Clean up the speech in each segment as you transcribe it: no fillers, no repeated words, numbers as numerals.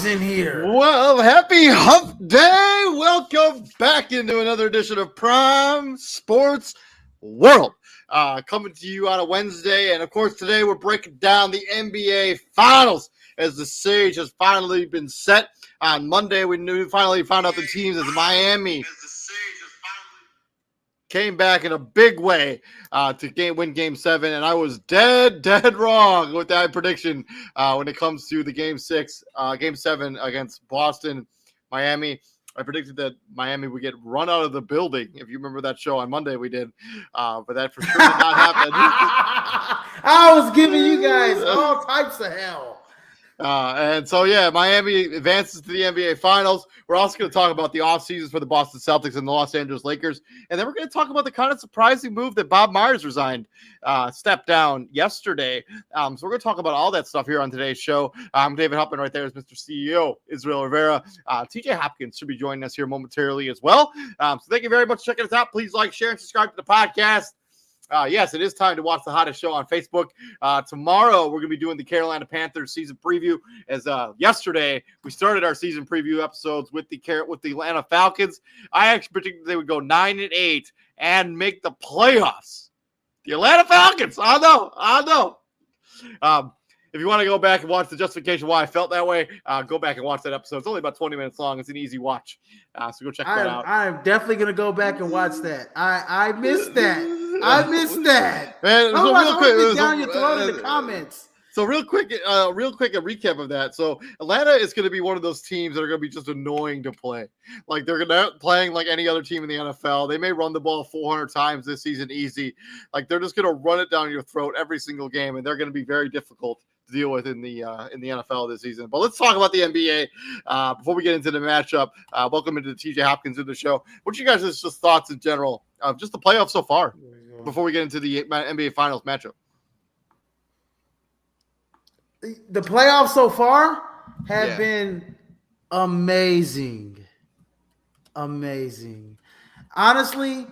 In here. Well, happy hump day. Welcome back into another edition of Prime Sports World. Coming to you on a Wednesday. And of course, today we're breaking down the NBA Finals as the stage has finally been set. On Monday, we finally found out the teams as Miami came back in a big way to win Game 7, and I was dead wrong with that prediction when it comes to the Game 7 against Boston, Miami. I predicted that Miami would get run out of the building. If you remember that show on Monday we did, but that for sure did not happen. I was giving you guys all types of hell. And so, yeah, Miami advances to the NBA Finals. We're also going to talk about the offseasons for the Boston Celtics and the Los Angeles Lakers. And then we're going to talk about the kind of surprising move that Bob Myers stepped down yesterday. So we're going to talk about all that stuff here on today's show. David Huppman right there is Mr. CEO, Israel Rivera. TJ Hopkins should be joining us here momentarily as well. So thank you very much for checking us out. Please like, share, and subscribe to the podcast. Yes, it is time to watch the hottest show on Facebook. Tomorrow, we're going to be doing the Carolina Panthers season preview. As yesterday, we started our season preview episodes with the Atlanta Falcons. I actually predicted they would go 9-8 and make the playoffs. The Atlanta Falcons. I know. If you want to go back and watch the justification why I felt that way, go back and watch that episode. It's only about 20 minutes long. It's an easy watch. So go check that out. I'm definitely going to go back and watch that. I missed that. Man, so real quick, down your throat in the comments. So real quick, a recap of that. So Atlanta is going to be one of those teams that are going to be just annoying to play. Like they're not playing like any other team in the NFL. They may run the ball 400 times this season easy. Like they're just going to run it down your throat every single game, and they're going to be very difficult to deal with in the NFL this season. But let's talk about the NBA before we get into the matchup. Welcome into the TJ Hopkins of the show. What's you guys' just thoughts in general of just the playoffs so far before we get into the NBA Finals matchup? The playoffs so far have been amazing. Amazing. Honestly,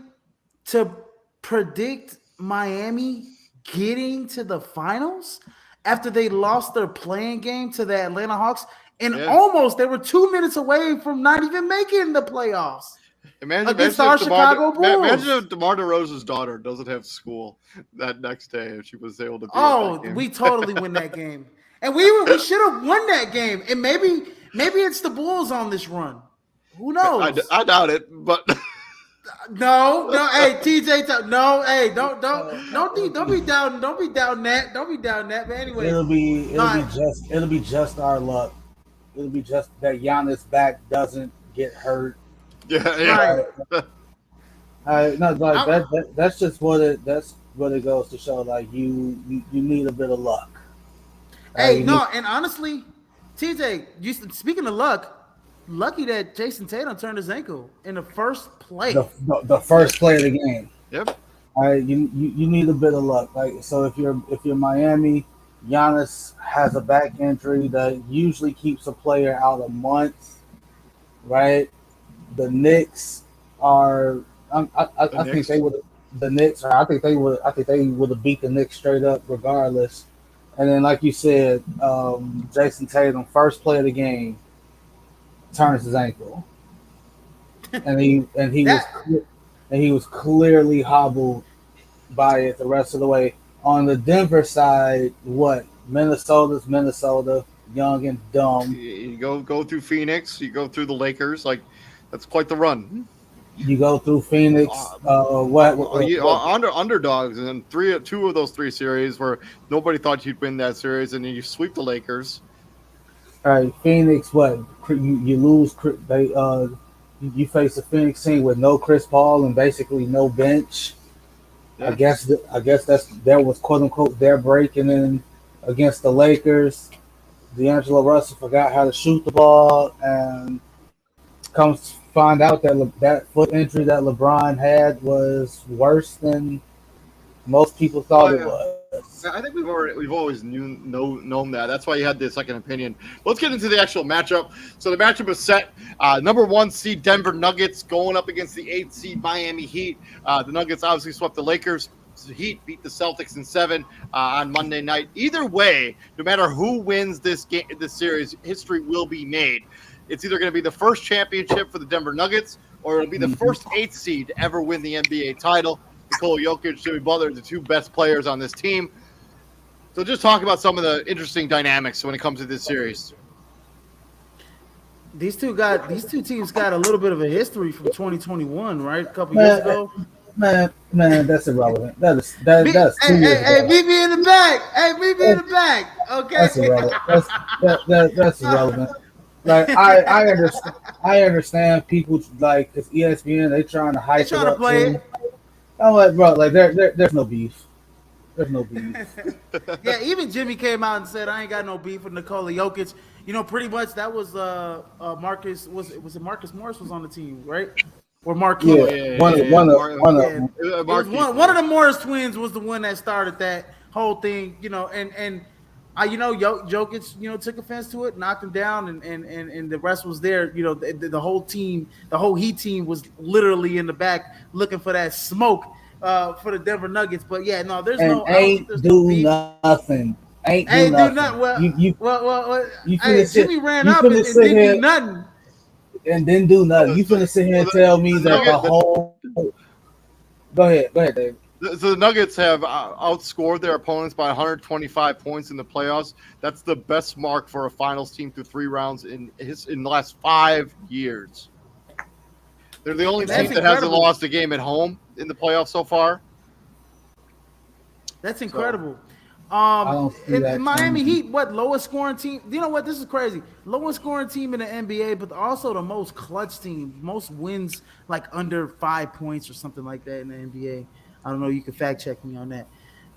to predict Miami getting to the finals after they lost their playing game to the Atlanta Hawks, and almost they were 2 minutes away from not even making the playoffs. Against our Chicago Bulls. Imagine if DeMar DeRozan's daughter doesn't have school that next day if she was able to be at that game. We totally win that game. And we should have won that game. And maybe it's the Bulls on this run. Who knows? I doubt it, but no. Hey, TJ, no. Hey, don't be down. Don't be down that. Don't be down that. But anyway, it'll be just our luck. It'll be just that Giannis back doesn't get hurt. Yeah. Right. That's just what it goes to show. Like you need a bit of luck. Hey, and honestly, TJ, speaking of luck, lucky that Jason Tatum turned his ankle in the first play. The first play of the game. Yep. All right, you need a bit of luck. Like so, if you're Miami, Giannis has a back injury that usually keeps a player out a month, right? The Knicks are. I think they would. The Knicks. I think they would have beat the Knicks straight up, regardless. And then, like you said, Jason Tatum, first play of the game, turns his ankle, and he was clearly hobbled by it the rest of the way. On the Denver side, what? Minnesota's Minnesota, young and dumb. You go through Phoenix, you go through the Lakers, like that's quite the run. You go through Phoenix. Underdogs, and then two of those three series where nobody thought you'd win that series, and then you sweep the Lakers. All right, Phoenix. What you lose? You face a Phoenix team with no Chris Paul and basically no bench. Yeah. I guess that was quote unquote their break, and then against the Lakers, D'Angelo Russell forgot how to shoot the ball, and comes find out that foot injury that LeBron had was worse than most people thought it was. I think we've always known that. That's why you had the second opinion. Let's get into the actual matchup. So the matchup is set. Number 1 seed Denver Nuggets going up against the 8th seed Miami Heat. The Nuggets obviously swept the Lakers. The Heat beat the Celtics in 7 on Monday night. Either way, no matter who wins this series, history will be made. It's either going to be the first championship for the Denver Nuggets, or it'll be the first 8th seed to ever win the NBA title. Nikola Jokic, Jimmy Butler, the two best players on this team. So just talk about some of the interesting dynamics when it comes to this series. These two teams got a little bit of a history from 2021, right? A couple years ago. Man, that's irrelevant. That's 2 years ago. Hey, meet me in the back. Hey, meet me in the back. Okay. That's irrelevant. That's irrelevant. Like I understand people like it's ESPN. They trying to hype it up. To play it. I'm like, bro, like there's no beef. There's no beef. Yeah, even Jimmy came out and said, "I ain't got no beef with Nikola Jokic." You know, pretty much that was Marcus. Was it Marcus Morris was on the team, right? Or Marquise? Yeah. One of the Morris twins was the one that started that whole thing. You know, and Jokic, took offense to it, knocked him down, and the rest was there. You know, the whole team, the whole Heat team was literally in the back looking for that smoke for the Denver Nuggets. But yeah, no, there's and no ain't do nothing. Ain't do nothing. Well, Jimmy ran up and didn't do nothing. And didn't do nothing. You finna sit here and tell me that the whole. Go ahead, Dave. So the Nuggets have outscored their opponents by 125 points in the playoffs. That's the best mark for a finals team through 3 rounds in the last 5 years. They're the only team that hasn't lost a game at home in the playoffs so far. That's incredible. I don't see In that Miami changing. Heat, what lowest scoring team? You know what? This is crazy. Lowest scoring team in the NBA, but also the most clutch team, most wins like under 5 points or something like that in the NBA. I don't know. You can fact check me on that.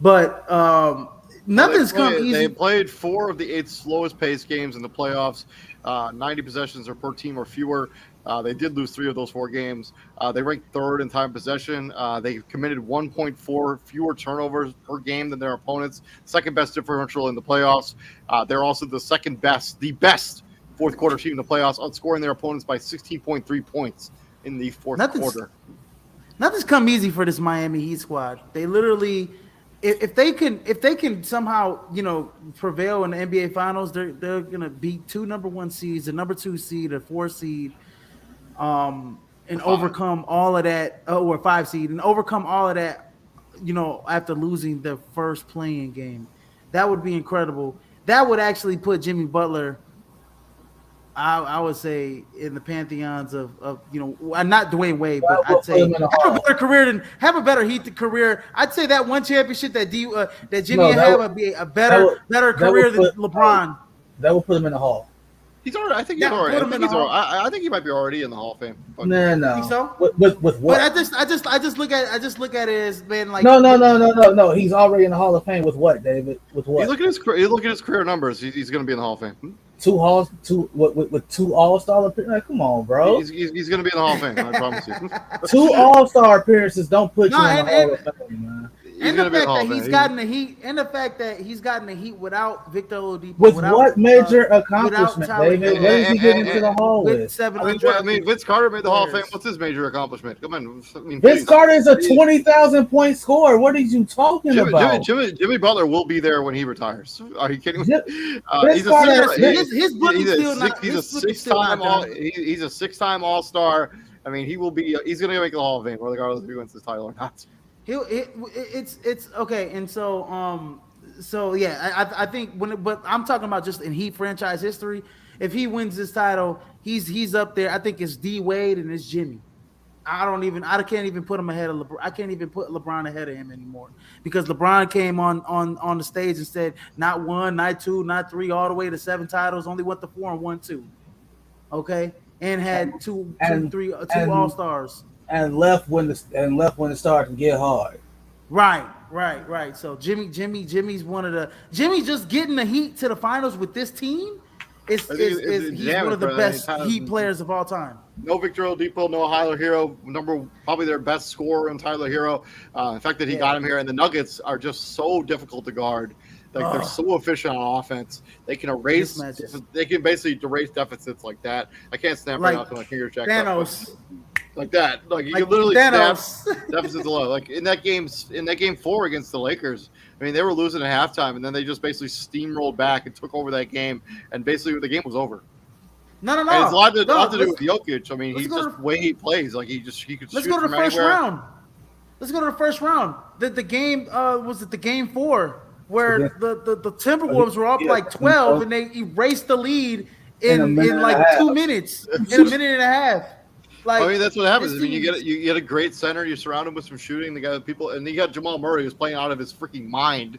But Well, nothing's come they easy. played 4 of the 8 slowest paced games in the playoffs. 90 possessions or per team or fewer. They did lose 3 of those 4 games. They ranked third in time possession. They committed 1.4 fewer turnovers per game than their opponents. Second best differential in the playoffs. They're also the best fourth quarter team in the playoffs, outscoring their opponents by 16.3 points in the fourth Nothing's quarter. nothing's come easy for this Miami Heat squad. They literally, if they can somehow prevail in the NBA Finals, they're gonna beat 2 number 1 seeds, a number 2 seed, a 4 seed, and Five. overcome all of that, or 5 seed, and overcome all of that. After losing the first playing game, that would be incredible. That would actually put Jimmy Butler, I would say, in the pantheons of not Dwayne Wade, but We'll I'd put him say in the have a hall. better career than have a better Heat career. I'd say that one championship that Jimmy No, had would be a better that career would than put LeBron. that will put him in the hall. He's already. I think he's That would already. put I him in think the he's. Already, hall. I think he might be already in the Hall of Fame. But No. Think so? With But what? I just look at it as being like No. He's already in the Hall of Fame with what, David? With you what? look at his. You look at his career numbers. He's going to be in the Hall of Fame. With 2 All-Star appearances. Like, come on, bro. He's going to be in the Hall of Fame. I promise you. 2 All-Star appearances don't put No, you in the Hall of Fame, man. He's and going the to be in the fact Hall that of Fame. he's gotten the Heat, and the fact that he's gotten the Heat without Victor Oladipo, With without, what major without accomplishment, Tyler David? Hero, What is he getting to the Hall with with? 7 I undrafted mean, Vince Carter made the Hall of Fame. players. What's his major accomplishment? Come on. I mean, Vince please. Carter is a 20,000 point scorer. What are you talking about? Jimmy Butler will be there when he retires. Are you kidding me? Vince He's a Carter- His book is still not. he's a His book is still six-time not all. done. He's a 6-time All-Star. I mean, he will be. He's going to make the Hall of Fame, regardless if he wins the title or not. It's okay, and so yeah, I think but I'm talking about just in Heat franchise history. If he wins this title, he's up there. I think it's D Wade and it's Jimmy. I can't even put him ahead of LeBron. I can't even put LeBron ahead of him anymore because LeBron came on the stage and said not 1, not 2, not 3, all the way to 7 titles. Only went to 4 and won 2. Okay, and had two All-Stars. and left when it started to get hard. Right. So Jimmy's one of the Jimmy just getting the Heat to the finals with this team. He's one of the best Heat players of all time. No Victor Oladipo, no Tyler Hero. Probably their best scorer in Tyler Hero. The fact that he got him here, and the Nuggets are just so difficult to guard. Like they're so efficient on offense. They can erase. They can basically erase deficits like that. I can't snap right off my finger check. Thanos. Like that. Like you can literally snap deficits alone. Like in that game 4 against the Lakers. I mean, they were losing at halftime, and then they just basically steamrolled back and took over that game, and basically the game was over. No. And it's a lot to do with Jokic. I mean, he's just the way he plays. Like he could. Let's shoot go to from the first anywhere. round. Let's go to the first round. The game was it the game 4 where the Timberwolves were up like 12 and they erased the lead in like 2 minutes, in a minute and a half. Like, I mean, that's what happens. I mean, you get a great center. You surround him with some shooting. The guy, people, and you got Jamal Murray, who's playing out of his freaking mind.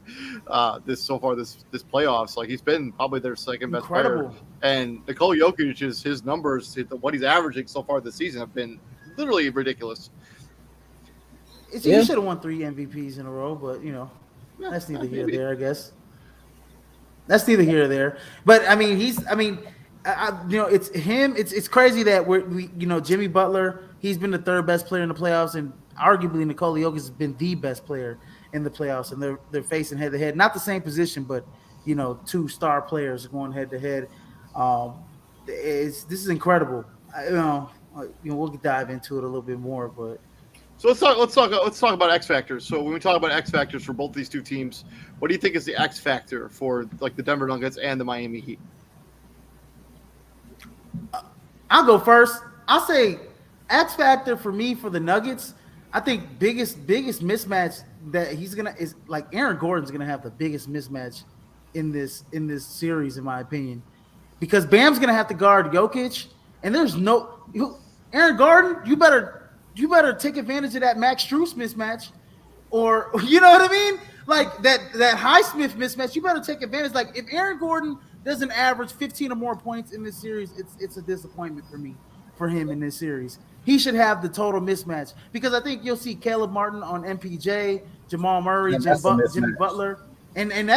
This playoffs, like he's been probably their second best player. And Nikola Jokic, his numbers, what he's averaging so far this season, have been literally ridiculous. He should have won 3 MVPs in a row, but that's neither here nor there. I guess that's neither here nor there. But I mean, it's him. It's crazy that we Jimmy Butler. He's been the 3rd best player in the playoffs, and arguably Nikola Jokic has been the best player in the playoffs. And they're facing head to head, not the same position, but 2 star players going head to head. This is incredible. We'll dive into it a little bit more, but. So let's talk about X factors. So when we talk about X factors for both these two teams, what do you think is the X factor for like the Denver Nuggets and the Miami Heat? I'll go first. I'll say X factor for me for the Nuggets. I think biggest mismatch that is like Aaron Gordon's gonna have the biggest mismatch in this series, in my opinion, because Bam's gonna have to guard Jokic, and there's Aaron Gordon. You better take advantage of that Max Strus mismatch, or you know what I mean? like that Highsmith mismatch, you better take advantage. Like if Aaron Gordon doesn't average 15 or more points in this series, it's a disappointment for him in this series. He should have the total mismatch because I think you'll see Caleb Martin on MPJ, Jamal Murray, And that's a Jimmy mismatch. Butler. And and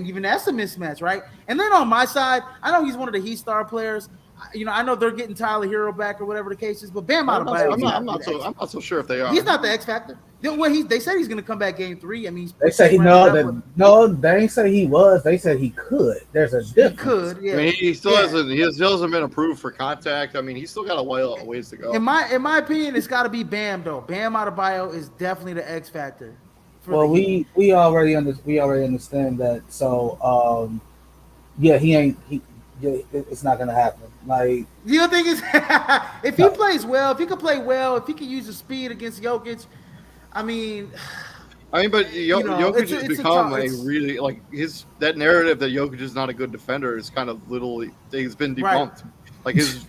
even that's a mismatch, right? And then on my side, I know he's one of the Heat star players. I know they're getting Tyler Hero back or whatever the case is, but Bam Adebayo I'm not so sure if they are. He's not the X factor. They said he's going to come back game 3. I mean, They say they ain't say he was. They said he could. There's a difference. He could, yeah. I mean, he still hasn't been approved for contact. I mean, he's still got a ways to go. In my opinion, it's got to be Bam though. Bam Adebayo is definitely the X factor. Well, we already understand that. So, it's not gonna happen. Like, you don't think it's if he plays well, if he can play well, if he can use the speed against Jokic, but Jokic has become really like that narrative that Jokic is not a good defender is kind of he's been debunked. Right. Like his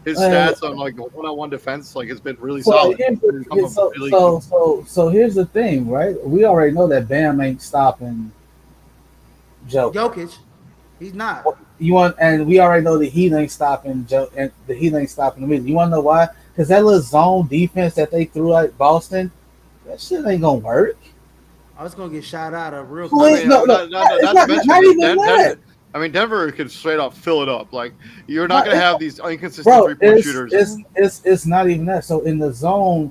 stats on like one-on-one defense has been really solid. So here's the thing, right? We already know that Bam ain't stopping Jokic. He's not. We already know the Heat ain't stopping and the Heat ain't stopping the middle. You want to know why? Because that little zone defense that they threw at Boston, that shit ain't gonna work. I was gonna get shot out of real quick. Not even that. I mean, Denver could straight up fill it up. Like you're not gonna have these inconsistent 3-point shooters. It's not even that. So in the zone,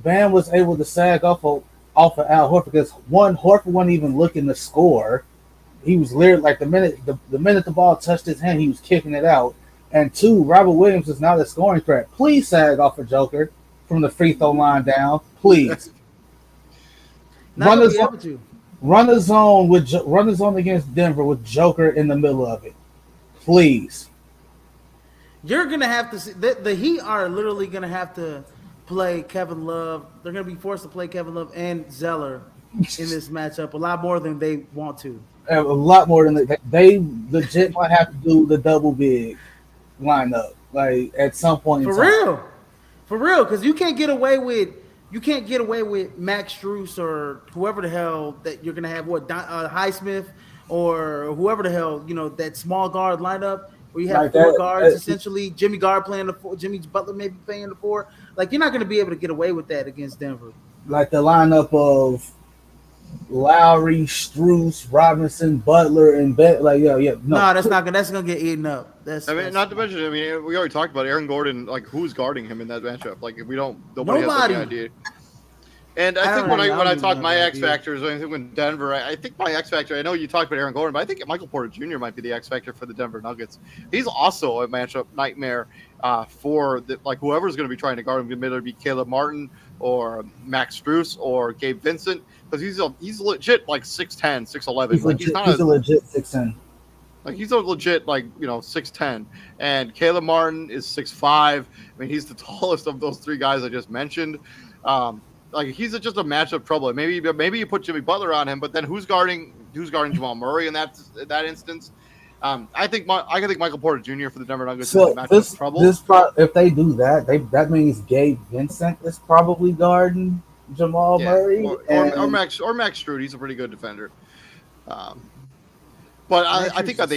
Bam was able to sag off of Al Horford because Horford wasn't even looking to score. He was literally like the minute the ball touched his hand, he was kicking it out. And 2, Robert Williams is not a scoring threat. Please sag off a Joker from the free throw line down, please. Run a zone against Denver with Joker in the middle of it, please. You're gonna have to see the Heat are literally gonna have to play Kevin Love. They're gonna be forced to play Kevin Love and Zeller in this matchup a lot more than they want to. A lot more than they legit might have to do the double big lineup like at some point. For real, because you can't get away with Max Strus or whoever the hell that you're gonna have. Highsmith or whoever the hell that small guard lineup where you have 4 guards essentially. Jimmy Guard playing the 4, Jimmy Butler maybe playing the 4. Like you're not gonna be able to get away with that against Denver. Like the lineup of Lowry, Strus, Robinson, Butler, and No, that's not gonna. That's gonna get eaten up. Not to mention. I mean, we already talked about Aaron Gordon. Like, who's guarding him in that matchup? Like, if nobody has any idea. And I think when I talk my X factors, I think when Denver, I think my X factor. I know you talked about Aaron Gordon, but I think Michael Porter Jr. might be the X factor for the Denver Nuggets. He's also a matchup nightmare for whoever's going to be trying to guard him. Whether it be Caleb Martin or Max Strus or Gabe Vincent, because he's legit 6'10", 6'11". He's a legit 6'10". Like he's a legit 6'10", and Caleb Martin is 6'5". I mean, he's the tallest of those 3 guys I just mentioned. He's just a matchup trouble. Maybe you put Jimmy Butler on him, but then who's guarding Jamal Murray in that instance? I think Michael Porter Jr. for the Denver Nuggets is a matchup trouble. If they do that, that means Gabe Vincent is probably guarding Jamal Murray or Max Strus. He's a pretty good defender. But I think on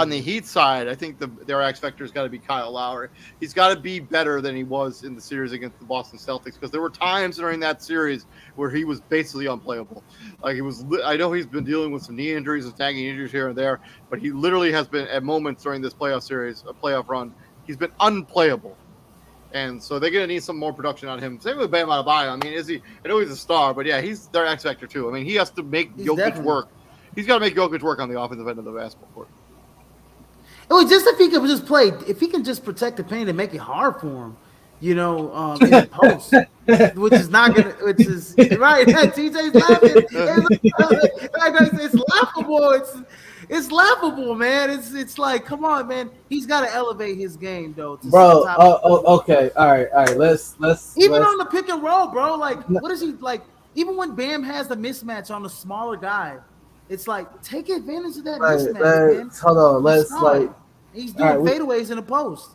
the Heat side, I think their X factor has got to be Kyle Lowry. He's got to be better than he was in the series against the Boston Celtics because there were times during that series where he was basically unplayable. Like I know he's been dealing with some knee injuries and tagging injuries here and there, but he literally has been at moments during this playoff run, he's been unplayable. And so they're going to need some more production on him. Same with Bam Adebayo. I mean, I know he's a star, but yeah, he's their X factor too. I mean, he has to make Jokic work. He's got to make Jokic work on the offensive end of the basketball court. Just if he could just play, if he can just protect the paint and make it hard for him, in the post, which is not gonna, which is right. TJ's laughing. It's laughable. It's laughable, man. It's like, come on, man. He's got to elevate his game, though. Bro, okay, all right. Let's on the pick and roll, bro. Like, what is he like? Even when Bam has the mismatch on the smaller guy. It's like take advantage of that mismatch, man. Hold on, he's doing fadeaways in the post.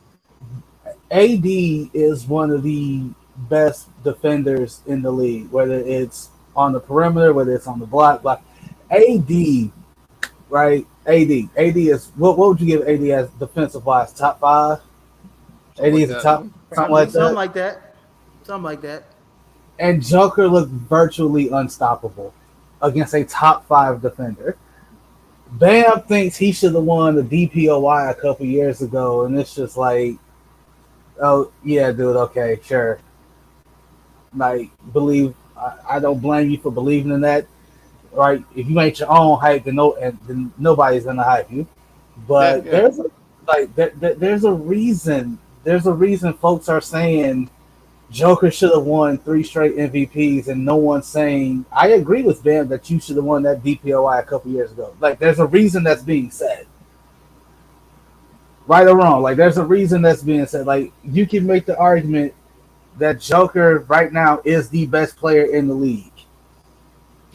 AD is one of the best defenders in the league, whether it's on the perimeter, whether it's on the block. AD, right? AD is what would you give AD as defensive wise? Top five? Something AD like is a that. top, No? something Probably like something that. like that. Something like that. And Joker looked virtually unstoppable against a top five defender. Bam thinks he should have won the DPOY a couple years ago, and it's just like, oh yeah, dude, okay, sure. Like, believe I don't blame you for believing in that, right? If you ain't your own hype, then nobody's gonna hype you. Yeah, But yeah. there's a reason. There's a reason folks are saying Joker should have won 3 straight MVPs, and no one's saying I agree with Ben that you should have won that DPOI a couple years ago. Like, there's a reason that's being said, right or wrong. Like, there's a reason that's being said. Like, you can make the argument that Joker right now is the best player in the league,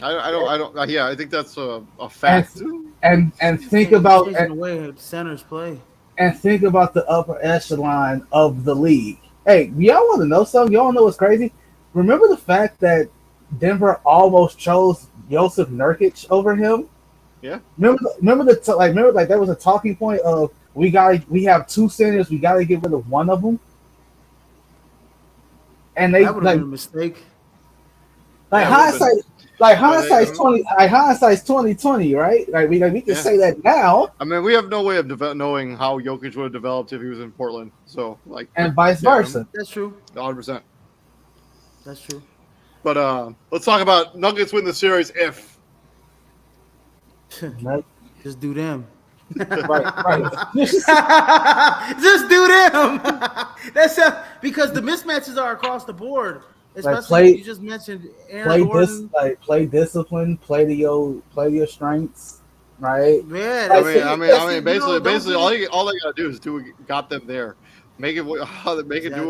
Yeah, I think that's a and fact. and think Can't be about chasing away centers play. the upper echelon of the league. Hey, y'all want to know something? Y'all know what's crazy? Remember the fact that Denver almost chose Joseph Nurkic over him? Yeah. Remember like that was a talking point of we have 2 centers, we gotta get rid of one of them, and they That would have been a mistake. like Yeah, it would've hindsight. been. Like But hindsight's 2020, right? Like we can yeah. say that now, I mean, we have no way of knowing how Jokic would have developed if he was in Portland. So, like, and vice yeah, versa. That's true. 100%. That's true. But let's talk about Nuggets win the series if. Right, Just do them. right. Just do them. Because the mismatches are across the board. Especially play- you just mentioned Aaron Gordon. Play discipline, play to your strengths, right? Yeah, I that's mean, it. basically, all they gotta do is got them there, make it do what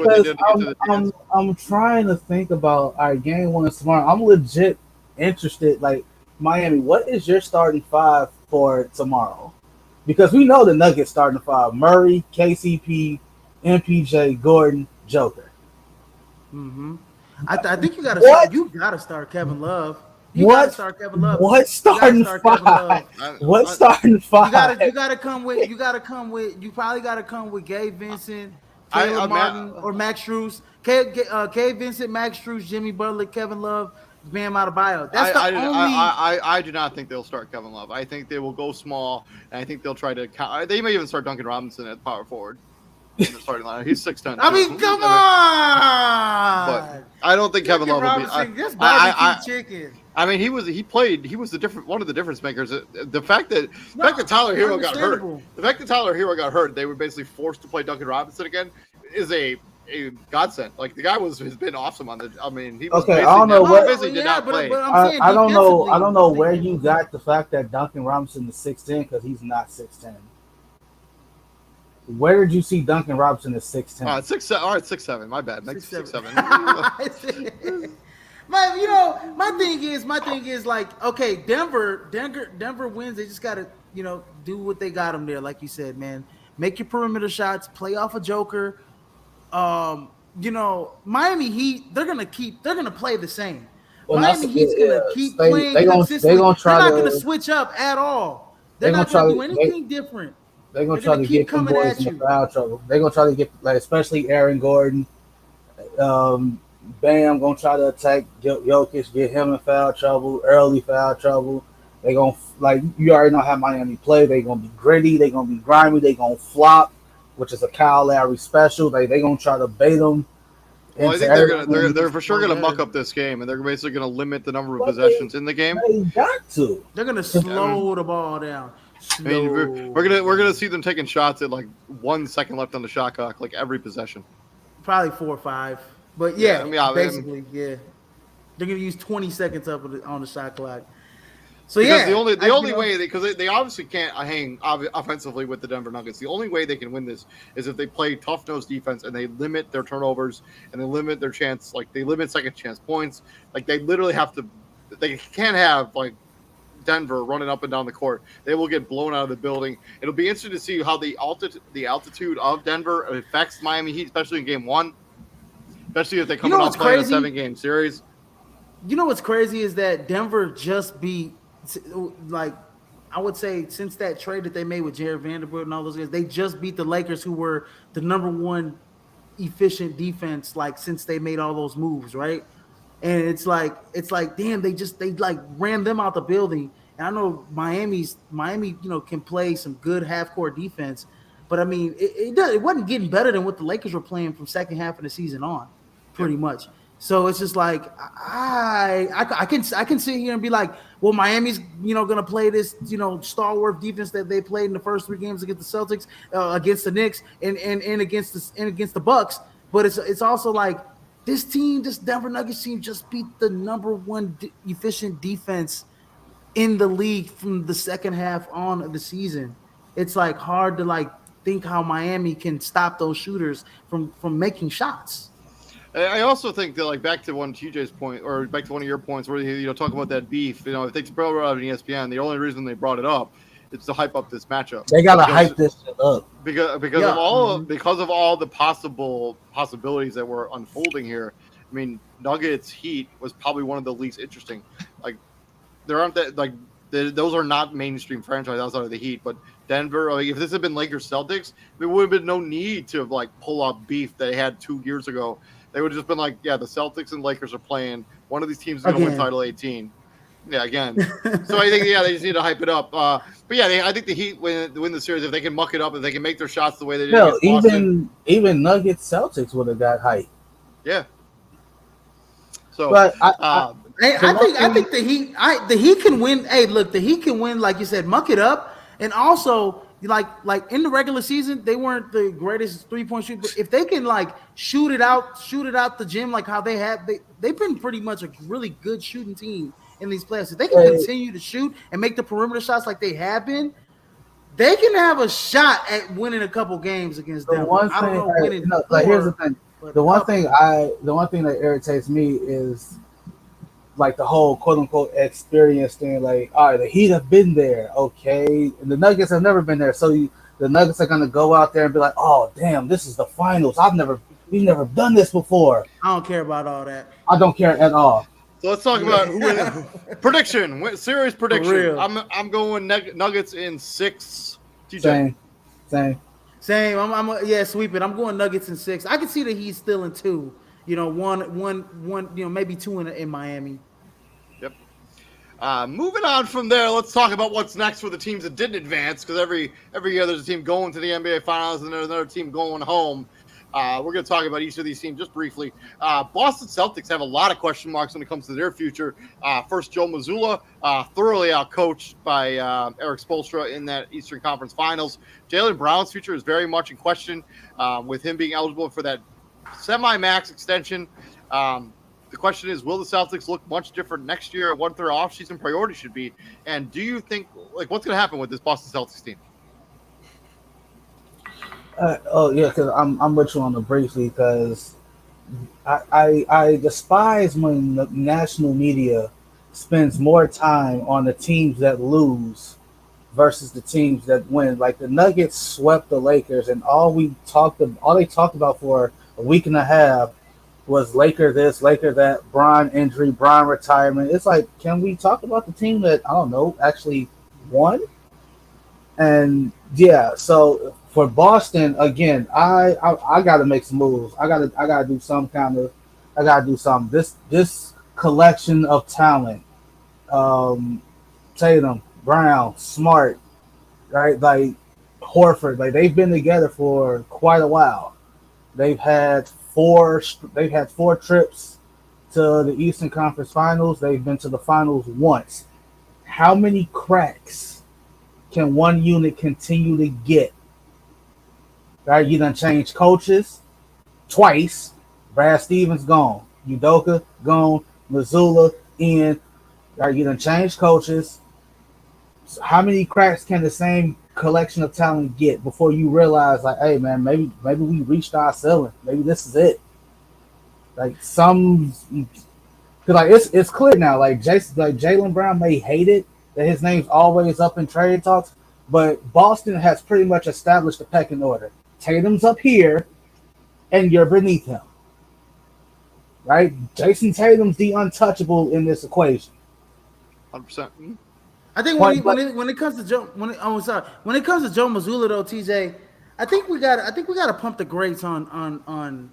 they did to get to the chance. I'm trying to think about our game one tomorrow. I'm legit interested. Like, Miami, what is your starting five for tomorrow? Because we know the Nuggets starting five: Murray, KCP, MPJ, Gordon, Joker. Mm-hmm. I think you gotta start Kevin Love. You What? gotta start Kevin Love. What starting five? What starting five? You gotta come with. You probably gotta come with Gabe Vincent, Caleb Martin, or Max Strus. Gabe Vincent, Max Strus, Jimmy Butler, Kevin Love, Bam Adebayo. That's the only. I do not think they'll start Kevin Love. I think they will go small, and I think they'll try to. They may even start Duncan Robinson at power forward. In the starting line. He's 6'10". I mean, come on. But I don't think Kevin Love will be. That's barbecue chicken. I mean, he was the one of the difference makers. The fact that Tyler Hero got hurt, they were basically forced to play Duncan Robinson again, is a godsend. Like, the guy has been awesome on the. I mean, he was okay. I don't know what. did not play. But I'm saying I don't know. I don't know defensively, where you got the fact that Duncan Robinson is 6'10" because he's not 6'10". Where did you see Duncan Robinson is 6'10"? All right, 6'7". My bad. 6'7". My thing is like, okay, Denver wins. They just gotta, do what they got them there. Like you said, man, make your perimeter shots, play off a Joker. Miami Heat, they're gonna play the same. Well, Miami Heat's gonna keep playing consistently. They're not gonna switch up at all. They're not gonna do anything different. They're gonna try to get them boys in foul trouble. They're gonna try to get, like, especially Aaron Gordon. Bam gonna try to attack Jokic, get him in foul trouble, early foul trouble. They gonna, like, you already know how Miami play. They gonna be gritty. They gonna be grimy. They gonna flop, which is a Kyle Lowry special. They gonna try to bait them. Well, I think they're for sure gonna muck up this game, and they're basically gonna limit the number of possessions in the game. They got to. They're gonna slow the ball down. I mean, we're gonna see them taking shots at like 1 second left on the shot clock, like every possession. Probably 4 or 5, but basically, they're gonna use 20 seconds up on the shot clock. So because the only way because they obviously can't hang offensively with the Denver Nuggets. The only way they can win this is if they play tough nosed defense and they limit their turnovers and they limit their chance, like they limit second chance points. Like, they literally have to. They can't have like Denver running up and down the court. They will get blown out of the building. It'll be interesting to see how the altitude of Denver affects Miami Heat, especially in game one, especially if they come off playing a 7-game series. You know what's crazy is that Denver just beat like I would say since that trade that they made with Jared Vanderbilt and all those guys, they just beat the Lakers, who were the number one efficient defense like since they made all those moves, right? And it's like damn, they like ran them out the building. And I know Miami, can play some good half court defense, but I mean it wasn't getting better than what the Lakers were playing from second half of the season on, Yep. pretty much. So it's just like I can sit here and be like, well, Miami's gonna play this stalwart defense that they played in the first three games against the Celtics, against the Knicks, and against the Bucks. But it's also like this Denver Nuggets team just beat the number one efficient defense in the league from the second half on of the season. It's like hard to like think how Miami can stop those shooters from making shots. I also think that, like, back to one of TJ's point, or back to one of your points, where talk about that beef. If they brought it up on ESPN, the only reason they brought it up is to hype up this matchup. They gotta hype this shit up because of all the possibilities that were unfolding here. I mean, Nuggets Heat was probably one of the least interesting. Like, there aren't that like those are not mainstream franchises outside of the Heat, but Denver. Like, if this had been Lakers Celtics, there would have been no need to like pull up beef they had 2 years ago. They would have just been like, yeah, the Celtics and Lakers are playing. One of these teams is going to win title 18. Yeah, again. So I think, they just need to hype it up. But yeah, I think the Heat win the series if they can muck it up, if they can make their shots the way they did. No, even Nuggets Celtics would have got hype. Yeah. So, but I think the Heat can win. Hey, look, the Heat can win, like you said, muck it up, and also like in the regular season, they weren't the greatest 3-point shooter. But if they can like shoot it out the gym, like how they have, they've been pretty much a really good shooting team in these playoffs. If they can continue to shoot and make the perimeter shots like they have been, they can have a shot at winning a couple games against them. I don't know winning. Like, here's the thing. The one thing that irritates me is like the whole quote unquote experience thing. Like, all right, the Heat have been there, okay, and the Nuggets have never been there. So the Nuggets are gonna go out there and be like, oh damn, this is the finals. We've never done this before. I don't care about all that. I don't care at all. So let's talk about prediction. Serious prediction. I'm going Nuggets in 6. TJ. Same. I'm sweep it. I'm going Nuggets in 6. I can see that he's still in 2. One. Maybe 2 in Miami. Yep. Moving on from there, let's talk about what's next for the teams that didn't advance. Because every year there's a team going to the NBA Finals and there's another team going home. We're going to talk about each of these teams just briefly. Boston Celtics have a lot of question marks when it comes to their future. First, Joe Mazzulla, thoroughly outcoached by Eric Spoelstra in that Eastern Conference Finals. Jaylen Brown's future is very much in question, with him being eligible for that semi-max extension. The question is, will the Celtics look much different next year? What their offseason priority should be? And do you think, like, what's going to happen with this Boston Celtics team? Because I'm with you on the briefly, because I despise when the national media spends more time on the teams that lose versus the teams that win. Like, the Nuggets swept the Lakers, and all they talked about for a week and a half was Laker this, Laker that, Bron injury, Bron retirement. It's like, can we talk about the team that, I don't know, actually won? And yeah, so for Boston, again, I got to make some moves. I gotta do some kind of, I gotta do something. This collection of talent, Tatum, Brown, Smart, right? Like Horford, like they've been together for quite a while. They've had 4 trips to the Eastern Conference Finals. They've been to the finals once. How many cracks can one unit continue to get? Right, you done changed coaches twice. Brad Stevens gone, Udoka gone, Mazzulla in. Right, you done changed coaches. So how many cracks can the same collection of talent get before you realize, like, hey man, maybe we reached our ceiling. Maybe this is it. Like because like it's clear now. Like Jaylen Brown may hate it that his name's always up in trade talks, but Boston has pretty much established the pecking order. Tatum's up here, and you're beneath him. Right? Jason Tatum's the untouchable in this equation. 100%. I think when it comes to Joe when it comes to Joe Mazzulla though, TJ, I think we got to pump the brakes on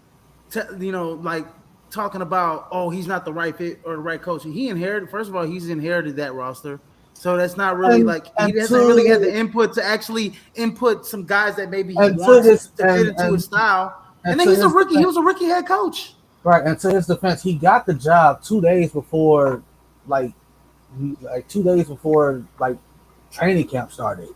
like talking about, oh, he's not the right fit or the right coach. He inherited, first of all, he's inherited that roster. So that's not really like he hasn't really had the input to actually input some guys that maybe he wants to fit into his style. And then he's a rookie. He was a rookie head coach. Right, and to his defense, he got the job 2 days before, like 2 days before, like, training camp started.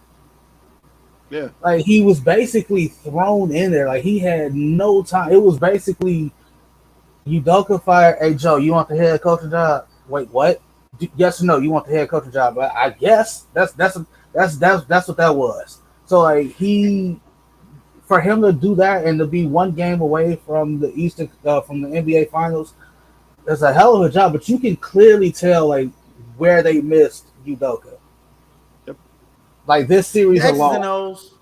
Yeah, like he was basically thrown in there. Like he had no time. It was basically Udoka fired. Hey Joe, you want the head coaching job? Wait, what? Yes or no? You want the head coaching job? I guess that's what that was. So like for him to do that and to be one game away from the from the NBA Finals, it's a hell of a job. But you can clearly tell like where they missed Udoka. Yep. Like this series The X's alone. and O's.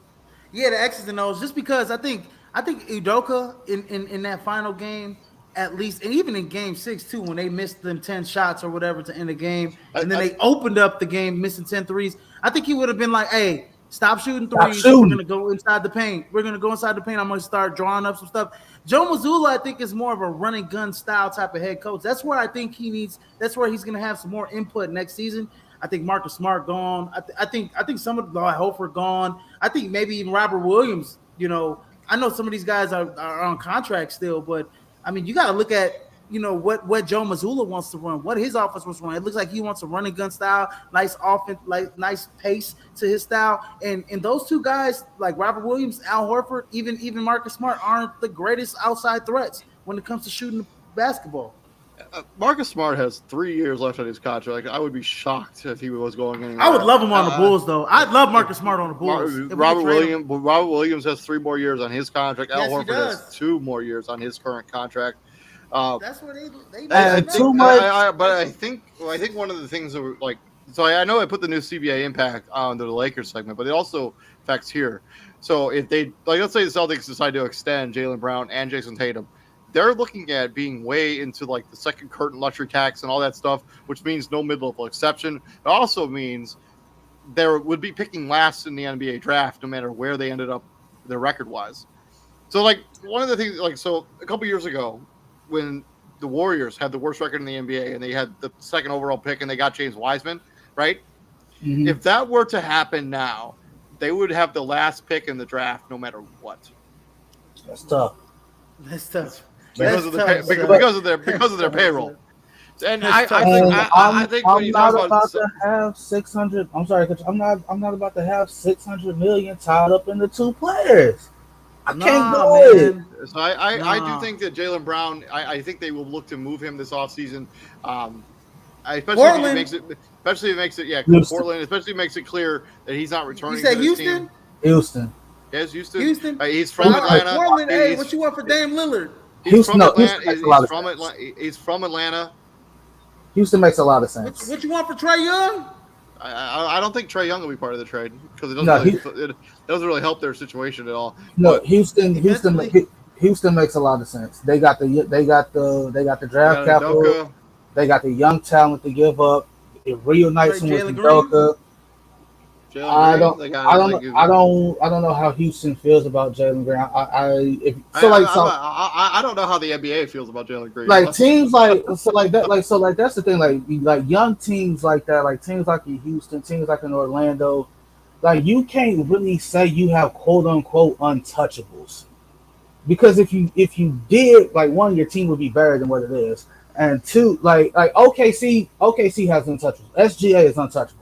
Yeah, the X's and O's. Just because I think Udoka in that final game, at least, and even in game 6 too, when they missed them 10 shots or whatever to end the game, and then they opened up the game missing 10 threes, I think he would have been like, hey, stop shooting threes. We're going to go inside the paint. I'm going to start drawing up some stuff. Joe Mazzulla, I think, is more of a run and gun style type of head coach. That's where I think that's where he's going to have some more input next season. I think Marcus Smart gone. I think some of the Hofer gone. I think maybe even Robert Williams, I know some of these guys are on contract still, but I mean, you got to look at, what Joe Mazzulla wants to run, what his offense wants to run. It looks like he wants a run and gun style, nice offense, like nice pace to his style. And those two guys, like Robert Williams, Al Horford, even Marcus Smart, aren't the greatest outside threats when it comes to shooting the basketball. Marcus Smart has 3 years left on his contract. Like, I would be shocked if he was going anywhere. I would love him on the Bulls, though. I'd love Marcus Smart on the Bulls. Robert Williams has 3 more years on his contract. Al Horford has 2 more years on his current contract. That's what they too much. But I think one of the things that like, so I know I put the new CBA impact on the Lakers segment, but it also affects here. So if they, like, let's say the Celtics decide to extend Jaylen Brown and Jason Tatum, they're looking at being way into like the second curtain luxury tax and all that stuff, which means no mid-level exception. It also means there would be picking last in the NBA draft, no matter where they ended up their record-wise. So like one of the things, like, so a couple years ago, when the Warriors had the worst record in the NBA and they had the second overall pick and they got James Wiseman, right? Mm-hmm. If that were to happen now, they would have the last pick in the draft no matter what. That's tough. Because of their payroll. And I think when you talk about to have 600. I'm sorry, Coach. I'm not about to have 600 million tied up in the 2 players. I can't do it. So I do think that Jaylen Brown, I think they will look to move him this offseason. Especially if it makes it Portland, especially makes it clear that he's not returning. You said to Houston? Team. Houston. Yes, Houston. He's from Atlanta. Portland, hey, what you want for Dame Lillard? He's from Atlanta. He's from Atlanta. Houston makes a lot of sense. What you want for Trae Young? I don't think Trae Young will be part of the trade because it doesn't really help their situation at all. No, but Houston makes a lot of sense. They got the draft capital. They got the young talent to give up. It reunites them with Udoka. I don't know how Houston feels about Jaylen Green. I don't know how the NBA feels about Jaylen Green. Like teams that's the thing. Like young teams like that, like teams like in Houston, teams like in Orlando, like you can't really say you have quote unquote untouchables, because if you did, like, one, your team would be better than what it is, and 2, like OKC has untouchables. SGA is untouchable.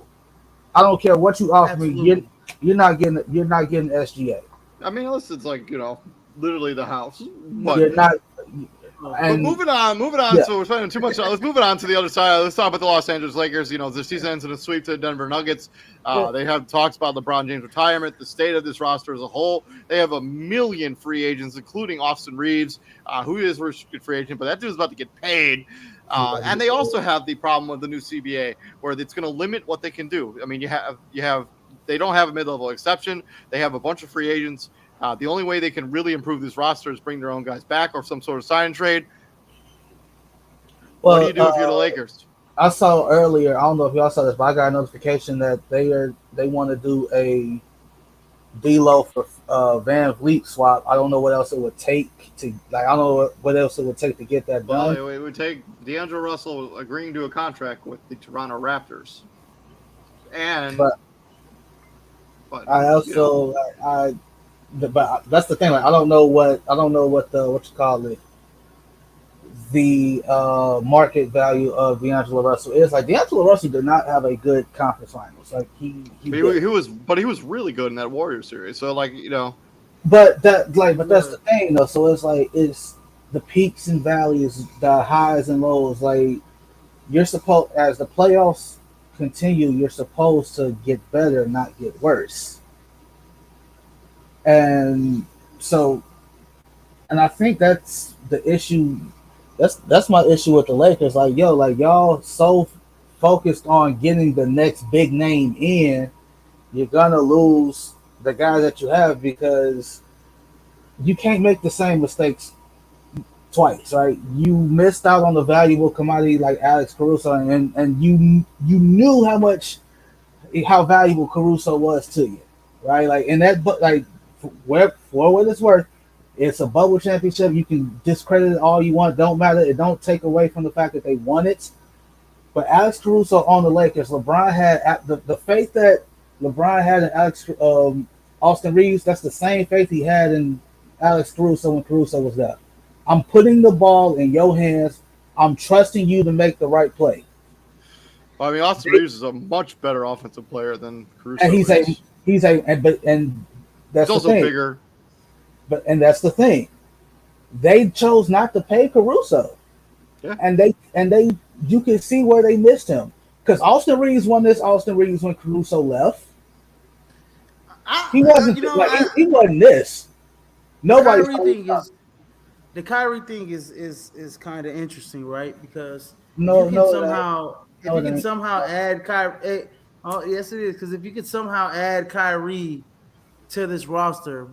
I don't care what you offer me. You're not getting SGA. I mean, unless it's like, literally the house. But you're not. But moving on. Yeah. So we're spending too much time. Let's move it on to the other side. Let's talk about the Los Angeles Lakers. Their season ends in a sweep to the Denver Nuggets. They have talks about LeBron James' retirement, the state of this roster as a whole. They have 1 million free agents, including Austin Reeves, who is a restricted free agent, but that dude's about to get paid. And they also have the problem with the new CBA, where it's going to limit what they can do. I mean, they don't have a mid-level exception. They have a bunch of free agents. The only way they can really improve this roster is bring their own guys back or some sort of sign and trade. What do you do if you're the Lakers? I saw earlier. I don't know if y'all saw this, but I got a notification that they want to do a D'Lo for Van Vliet swap. I don't know what else it would take to like. I don't know what else it would take to get that Well, done. it would take D'Angelo Russell agreeing to a contract with the Toronto Raptors, and But I you know, also but that's the thing. Like I don't know what the what you call it the market value of D'Angelo Russell is. Like D'Angelo Russell did not have a good conference finals. Like he did. he was really good in that Warriors series. So like But that's the thing though. So it's like it's the peaks and valleys, the highs and lows. Like you're supposed as the playoffs continue, you're supposed to get better, not get worse. And so, and I think that's the issue. That's my issue with the Lakers. Like yo, like y'all so focused on getting the next big name in, you're gonna lose the guys that you have because you can't make the same mistakes twice, right? You missed out on the valuable commodity like Alex Caruso, and you knew how valuable Caruso was to you, right? Like in that, but like for what it's worth, it's a bubble championship. You can discredit it all you want. Don't matter. It don't take away from the fact that they won it. But Alex Caruso on the Lakers, LeBron had the faith that LeBron had in Austin Reeves. That's the same faith he had in Alex Caruso when Caruso was there. I'm putting the ball in your hands. I'm trusting you to make the right play. well, I mean, Austin Reeves is a much better offensive player than Caruso. And is. and that's He's the also thing. bigger. And that's the thing. They chose not to pay Caruso. Yeah. And they you can see where they missed him. Because Austin Reeves won this Austin Reeves when Caruso left. He wasn't he wasn't this. Nobody the Kyrie thing is kind of interesting, right? Because no, if you can somehow add Kyrie, oh yes it is, because if you could somehow add Kyrie to this roster,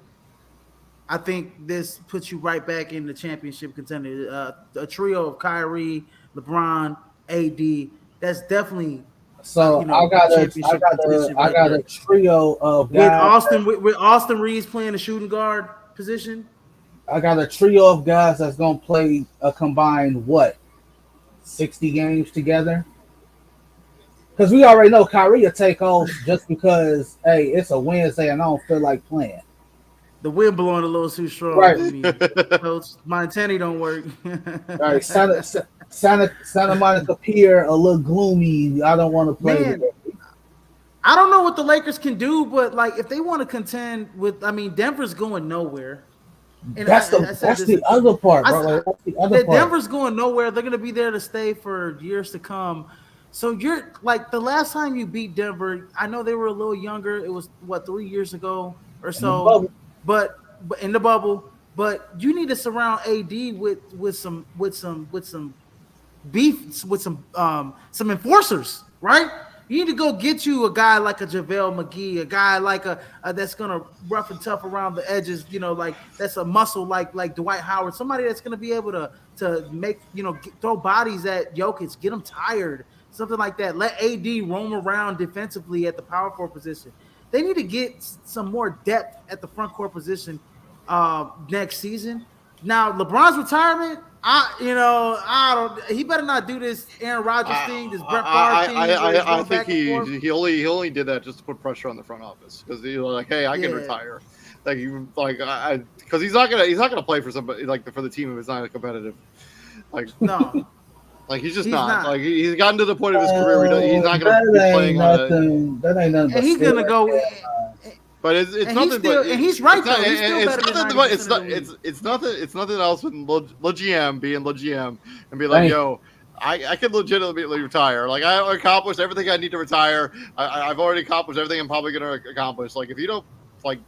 I think this puts you right back in the championship contender. A trio of Kyrie, LeBron, AD. That's definitely so championship contention I right got there. a trio of With guys. Austin Reeves playing the shooting guard position. I got a trio of guys that's gonna play a combined 60 games together. Because we already know Kyrie will take off just because hey, it's a Wednesday and I don't feel like playing. The wind blowing a little too strong Right. for me. Coach, my antennae don't work. Right, Santa Monica Pier a little gloomy. I don't want to play. Man, I don't know what the Lakers can do, but like if they want to contend with, I mean, Denver's going nowhere. And that's the other part, bro. That's the other part. Denver's going nowhere. They're going to be there to stay for years to come. So you're like the last time you beat Denver, I know they were a little younger. It was 3 years ago or so, but in the bubble. But you need to surround AD with some beef, with some enforcers, right? You need to go get you a guy like a JaVale McGee, a guy like a that's gonna rough and tough around the edges, like that's a muscle like Dwight Howard, somebody that's gonna be able to make throw bodies at Jokic, get him tired, something like that. Let AD roam around defensively at the power forward position. They need to get some more depth at the front court position next season. Now LeBron's retirement, I don't. He better not do this Aaron Rodgers thing, this Brett Favre thing. I think he only did that just to put pressure on the front office because he was like, hey, I can retire, because he's not gonna play for somebody like for the team if it's not competitive. Like no, like he's not. Like he's gotten to the point of his career where he's not gonna be playing on that ain't nothing. And he's gonna go. But it's nothing. And he's right though. It's nothing else with LeGM being LeGM and be like, yo, I can legitimately retire. Like I accomplished everything I need to retire. I've already accomplished everything I'm probably going to accomplish. Like if you don't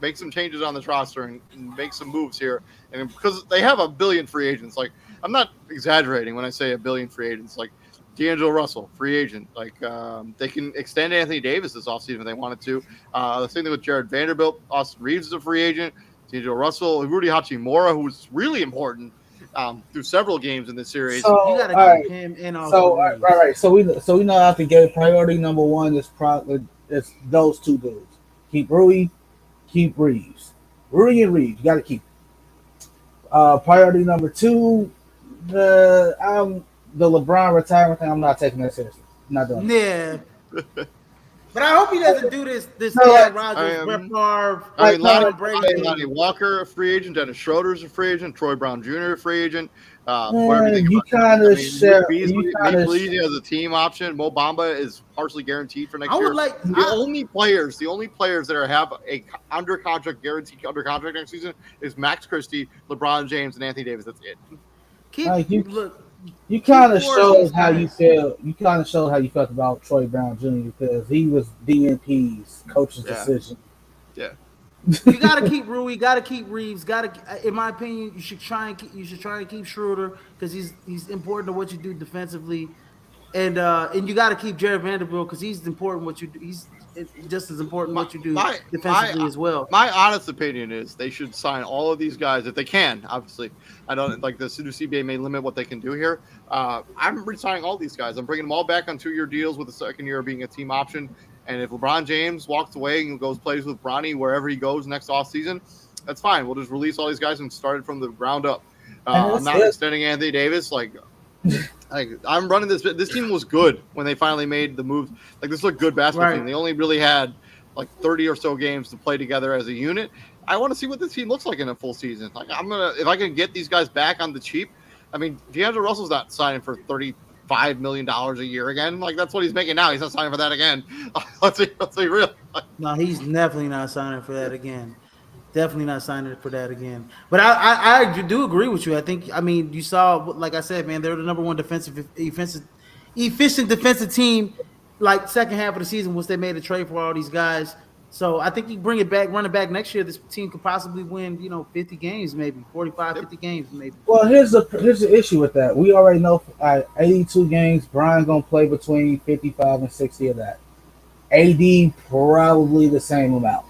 make some changes on this roster and make some moves here, and because they have a billion free agents. Like I'm not exaggerating when I say a billion free agents. Like D'Angelo Russell, free agent. Like they can extend Anthony Davis this offseason if they wanted to. The same thing with Jared Vanderbilt. Austin Reeves is a free agent. D'Angelo Russell, Rudy Hachimura, who's really important. through several games in this series. So, You got to all right. keep him and also So, Reeves. right. So we know I think priority number one is probably it's those two dudes. Keep Rui, keep Reeves. Rui and Reeves, you got to keep. Priority number two, the LeBron retirement thing. I'm not taking that seriously. I'm not doing it. Yeah. But I hope he doesn't do this No, Aaron like, Rodgers, Brett Favre, I mean, no, Tom Brady Lonnie thing. Walker, a free agent. Dennis Schroeder's a free agent. Troy Brown Jr., a free agent. Whatever you think you about kind I of mean, share. You kind Malik of. Beasley has a team option. Mo Bamba is partially guaranteed for next I year. would like The only players that have a guaranteed under contract next season is Max Christie, LeBron James, and Anthony Davis. That's it. keep Like you, look. you kind of four of these showed how you guys. feel. You kind of showed how you felt about Troy Brown Jr. because he was DNP's coach's Yeah. decision. Yeah. You got to keep Rui. Got to keep Reeves. Got to, in my opinion, you should try and keep Schroeder because he's important to what you do defensively, and you got to keep Jared Vanderbilt because he's important what you do. He's just as important what you do defensively as well. My honest opinion is they should sign all of these guys if they can. Obviously, I don't like the CBA may limit what they can do here. I'm re-signing all these guys. I'm bringing them all back on 2-year deals with the second year being a team option. And if LeBron James walks away and goes plays with Bronny wherever he goes next offseason, that's fine. We'll just release all these guys and start it from the ground up. I'm not extending Anthony Davis. Like I'm running this. This team was good when they finally made the move. Like this looked good basketball team. They only really had like 30 or so games to play together as a unit. I want to see what this team looks like in a full season. Like if I can get these guys back on the cheap. I mean, D'Angelo Russell's not signing for $35 million a year again. Like that's what he's making now. He's not signing for that again. Let's be real. No, he's definitely not signing for that again. Definitely not signing for that again. But I do agree with you. I mean, you saw, like I said, man, they're the number one efficient defensive team. Like second half of the season, once they made a trade for all these guys. So I think you bring it back, run it back next year. This team could possibly win, 50 games, maybe 45, 50 games, maybe. Well, here's the issue with that. We already know 82 games. Brian's gonna play between 55 and 60 of that. AD probably the same amount.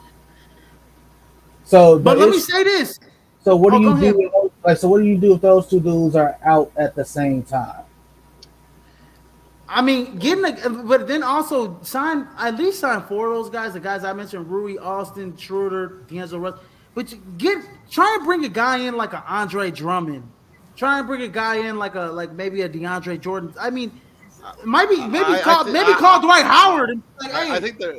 So, but let me say this. So what do you do? So what do you do if those two dudes are out at the same time? I mean, but then also at least sign 4 of those guys. The guys I mentioned: Rui, Austin, Schroeder, D'Angelo Russell. But try and bring a guy in like an Andre Drummond. Try and bring a guy in like maybe a DeAndre Jordan. I mean, maybe call Dwight Howard and like, hey, I think they're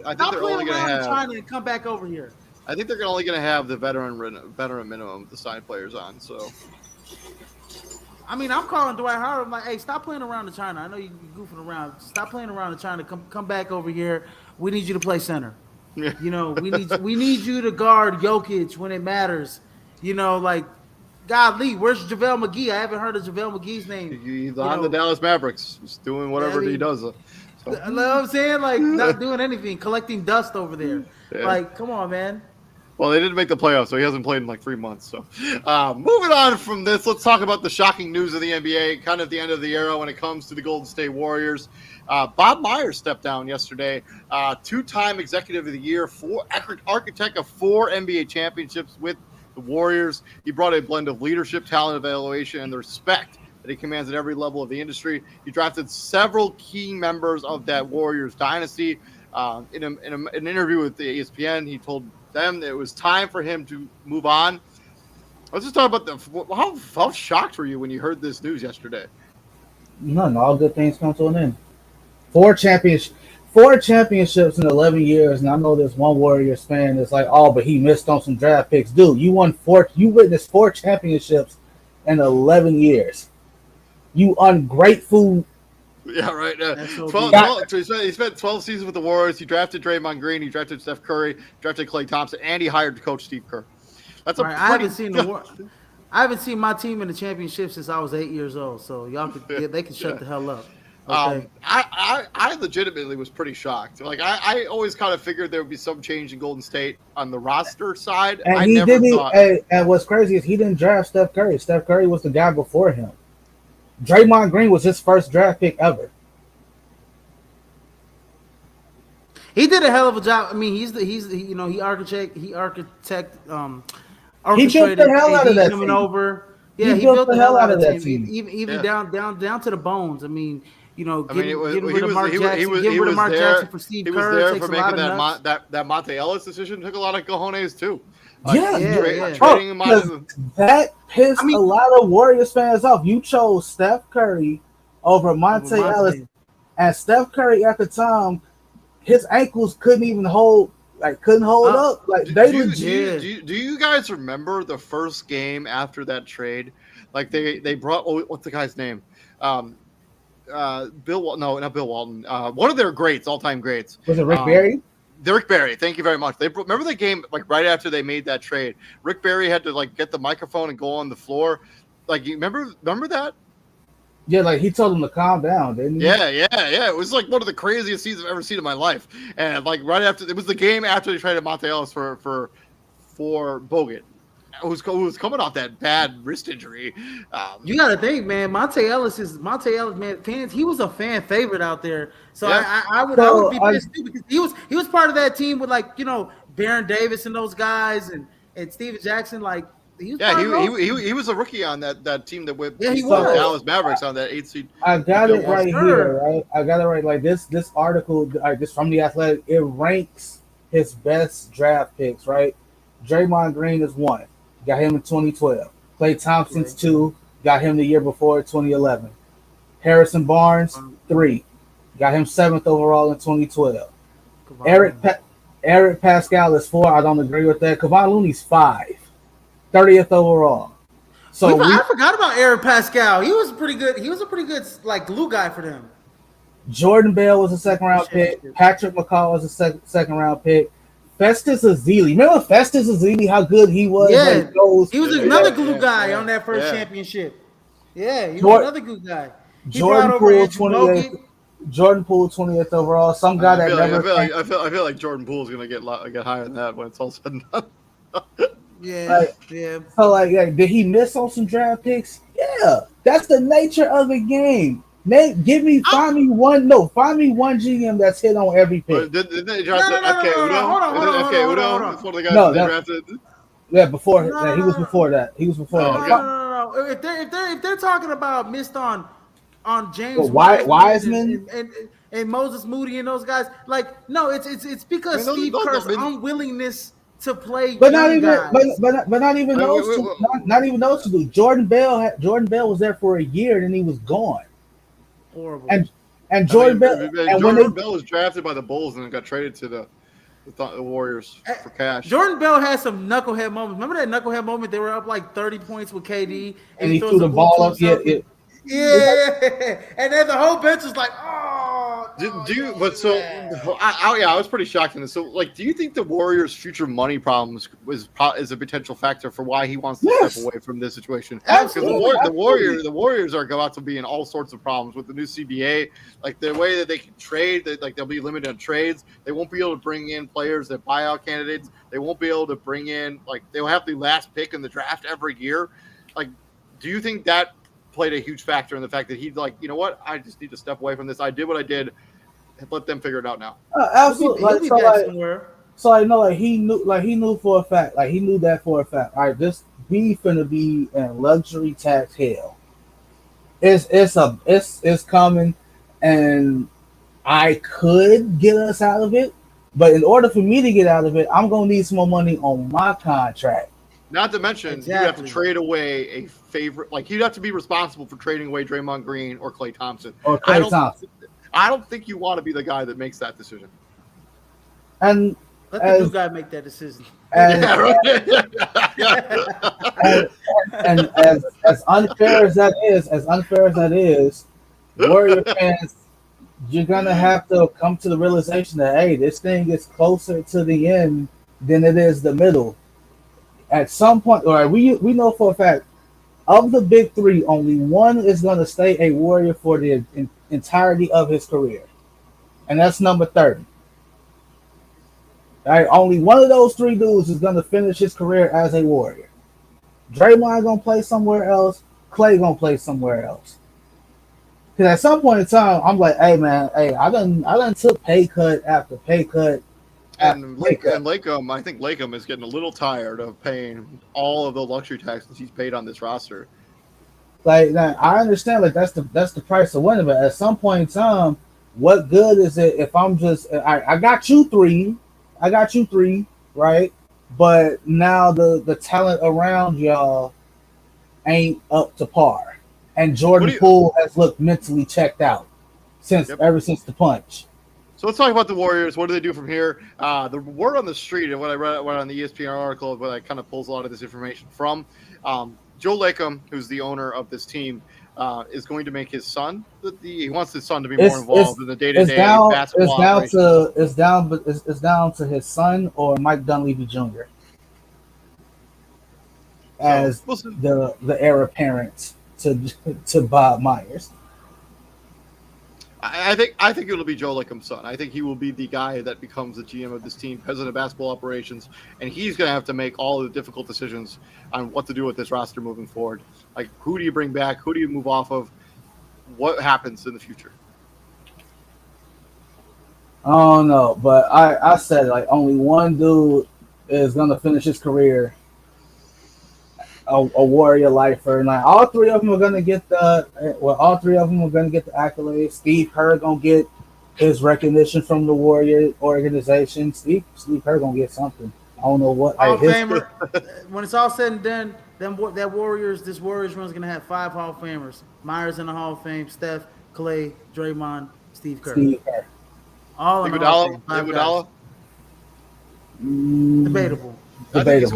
only going to have China and come back over here. I think they're only going to have the veteran minimum to sign players on. So, I mean, I'm calling Dwight Howard. I'm like, hey, stop playing around in China. I know you're goofing around. Stop playing around in China. Come back over here. We need you to play center. Yeah. We need you to guard Jokic when it matters. Like, golly, where's JaVale McGee? I haven't heard of JaVale MGee's name. He's on the Dallas Mavericks. He's doing whatever he does. So. You know what I'm saying? Like, not doing anything, collecting dust over there. Yeah. Like, come on, man. Well, they didn't make the playoffs, so he hasn't played in like 3 months. So, moving on from this, let's talk about the shocking news of the NBA, kind of the end of the era when it comes to the Golden State Warriors. Bob Myers stepped down yesterday, 2-time Executive of the Year, architect of 4 NBA championships with the Warriors. He brought a blend of leadership, talent, evaluation, and the respect that he commands at every level of the industry. He drafted several key members of that Warriors dynasty. In an interview with the ESPN, he told them it was time for him to move on. Let's just talk about how shocked were you when you heard this news yesterday? None. All good things come to an end. 4 championships in 11 years, and I know there's one Warriors fan that's like, oh, but he missed on some draft picks. Dude, you witnessed 4 championships in 11 years. You ungrateful. Yeah, right. He spent 12 seasons with the Warriors. He drafted Draymond Green. He drafted Steph Curry. Drafted Klay Thompson, and he hired Coach Steve Kerr. That's I haven't seen my team in the championship since I was 8 years old. So they can shut the hell up. Okay. I legitimately was pretty shocked. Like I always kind of figured there would be some change in Golden State on the roster side. And and what's crazy is he didn't draft Steph Curry. Steph Curry was the guy before him. Draymond Green was his first draft pick ever. He did a hell of a job. I mean, he orchestrated the hell out of that coming team. over. He he built built the the hell hell out out of of the that team, team. even down to the bones. I mean, I mean, getting rid of Mark Jackson, getting rid of Mark Jackson for Steve He was Kerr there takes for a lot making of nuts. that Monte Ellis decision. Took a lot of cojones too. Yeah, Trading him because that I pissed a mean, lot of Warriors fans off. You chose Steph Curry over over Monte Ellis, Monte. and Steph Curry at the time, his ankles couldn't even hold, couldn't hold up. Like they legit. Do you guys remember the first game after that trade? Like they brought what's the guy's name? Bill. No, not Bill Walton. One of their greats, all time greats. Was it Rick Barry? Rick Barry. Thank you very much. Remember the game like right after they made that trade. Rick Barry had to like get the microphone and go on the floor. Like you remember that? Yeah, like he told him to calm down, didn't he? Yeah. It was like one of the craziest seasons I've ever seen in my life. And like right after it was the game after they traded Monte Ellis for Bogut, who's coming off that bad wrist injury. You got to think, man. Monte Ellis, man. Fans, he was a fan favorite out there. So yeah. I would be pissed too because he was part of that team with Baron Davis and those guys and Steven Jackson. Like he was a rookie on that team that whipped he was Dallas Mavericks on that 8th seed. I got it right here, right? I got it right. Like this article, this from the Athletic, it ranks his best draft picks, right? Draymond Green is 1. Got him in 2012. Klay Thompson's 2. Got him the year before, 2011. Harrison Barnes, 3. Got him 7th overall in 2012. Eric Pascal is 4. I don't agree with that. Kevon Looney's 5. 30th overall. So I forgot about Eric Pascal. He was pretty good. He was a pretty good glue guy for them. Jordan Bell was a second-round pick. Patrick McCaw was a second-round pick. Festus Ezeli. Remember Festus Ezeli, how good he was? Yeah. He was another glue guy on that first championship. Yeah, he was another good guy. Jordan Poole, 28th. Jordan Poole, 20th overall. Some guy that never. I feel like Jordan Poole is gonna get higher than that when it's all said and done. Yeah. So did he miss on some draft picks? Yeah, that's the nature of the game. Find me one GM that's hit on every pick. Did they draft FK Udoh? It's one of the guys they drafted. Yeah, before he was before that. He was before that. No. If they're talking about missed on James Wiseman and Moses Moody and those guys, it's because Steve Kerr's unwillingness to play. But not even those two. Jordan Bell was there for a year and then he was gone. Horrible. And Jordan Bell was drafted by the Bulls and then got traded to the Warriors for cash. Jordan Bell had some knucklehead moments. Remember that knucklehead moment? They were up like 30 points with KD, and he threw the ball up. Yeah. And then the whole bench was like, "Oh." I was pretty shocked in this. So, do you think the Warriors' future money problems is a potential factor for why he wants to step away from this situation? Absolutely. Because the Warriors are about to be in all sorts of problems with the new CBA, the way that they can trade. They'll be limited on trades. They won't be able to bring in players that buyout candidates. They won't be able to bring in they'll have the last pick in the draft every year. Do you think that played a huge factor in the fact that he's you know what? I just need to step away from this. I did what I did. Let them figure it out now. Absolutely. So I know he knew for a fact. He knew that for a fact. All right, this we finna be in luxury tax hell. It's coming, and I could get us out of it, but in order for me to get out of it, I'm gonna need some more money on my contract. Not to mention, you have to trade away a favorite. You'd have to be responsible for trading away Draymond Green or Klay Thompson. I don't think you want to be the guy that makes that decision. And let the new guy make that decision. And as unfair as that is, Warrior fans, you're gonna have to come to the realization that this thing is closer to the end than it is the middle. At some point, all right, we know for a fact of the big three, only one is going to stay a Warrior for the entirety of his career, and that's number 30. All right, only one of those three dudes is going to finish his career as a Warrior. Draymond going to play somewhere else. Klay going to play somewhere else. Because at some point in time, I'm like, I done took pay cut after pay cut. And Lakem, I think Lakem is getting a little tired of paying all of the luxury taxes he's paid on this roster. Like now, I understand, like that's the price of winning, but at some point in time, what good is it if I'm just I got you three, right? But now the talent around y'all ain't up to par, and What Jordan do you? Poole has looked mentally checked out Yep. ever since the punch. So let's talk about the Warriors. What do they do from here? The word on the street, and what I read on the ESPN article, what I kind of pulls a lot of this information from. Joe Lacob, who's the owner of this team, is going to make his son. He wants his son to be more involved in the day-to-day basketball operations. It's down to his son or Mike Dunleavy Jr. So as we'll see. the heir apparent to Bob Myers. I think it'll be Joe Lacomb's son. I think he will be the guy that becomes the GM of this team, president of basketball operations, and he's going to have to make all the difficult decisions on what to do with this roster moving forward. Like, who do you bring back? Who do you move off of? What happens in the future? I don't know, but I said like only one dude is gonna finish his career a Warrior lifer, and like all three of them are gonna get all three of them are gonna get the accolades. Steve Kerr gonna get his recognition from the Warrior organization. Steve Kerr gonna get something. I don't know what. Hall of His, Famer. When it's all said and done, this Warriors run is gonna have 5 Hall of Famers. Myers in the Hall of Fame, Steph, Clay, Draymond, Steve Kerr. Steve Kerr. All in the Hall of Fame. 5 guys. Iguodala? Debatable. I think it's